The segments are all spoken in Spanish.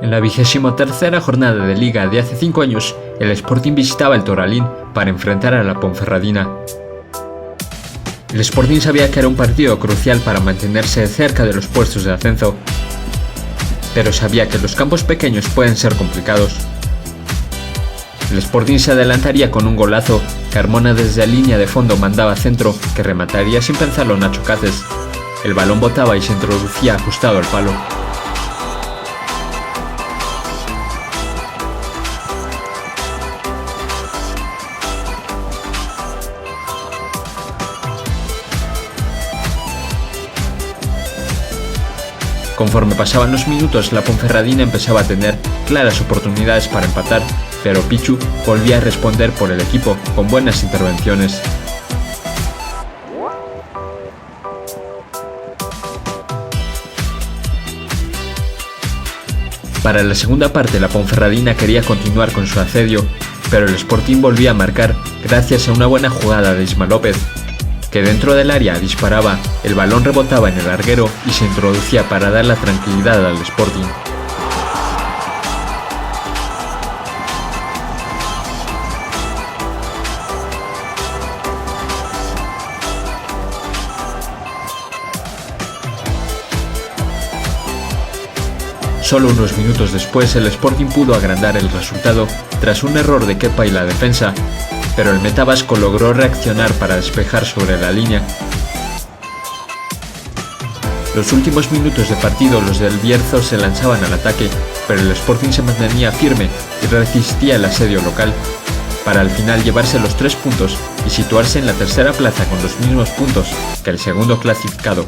En la 23ª jornada de Liga de hace 5 años, el Sporting visitaba el Toralín para enfrentar a la Ponferradina. El Sporting sabía que era un partido crucial para mantenerse cerca de los puestos de ascenso, pero sabía que los campos pequeños pueden ser complicados. El Sporting se adelantaría con un golazo. Carmona desde la línea de fondo mandaba centro, que remataría sin pensarlo Nacho Caces. El balón botaba y se introducía ajustado al palo. Conforme pasaban los minutos, la Ponferradina empezaba a tener claras oportunidades para empatar, pero Pichu volvía a responder por el equipo con buenas intervenciones. Para la segunda parte, la Ponferradina quería continuar con su asedio, pero el Sporting volvía a marcar gracias a una buena jugada de Isma López, que dentro del área disparaba, el balón rebotaba en el larguero y se introducía para dar la tranquilidad al Sporting. Solo unos minutos después, el Sporting pudo agrandar el resultado tras un error de Kepa y la defensa, pero el metabasco logró reaccionar para despejar sobre la línea. Los últimos minutos de partido, los del Bierzo se lanzaban al ataque, pero el Sporting se mantenía firme y resistía el asedio local, para al final llevarse los 3 puntos y situarse en la tercera plaza con los mismos puntos que el segundo clasificado.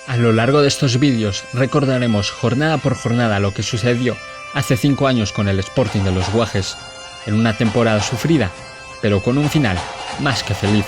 A lo largo de estos vídeos recordaremos jornada por jornada lo que sucedió hace 5 años con el Sporting de los Guajes, en una temporada sufrida, pero con un final más que feliz.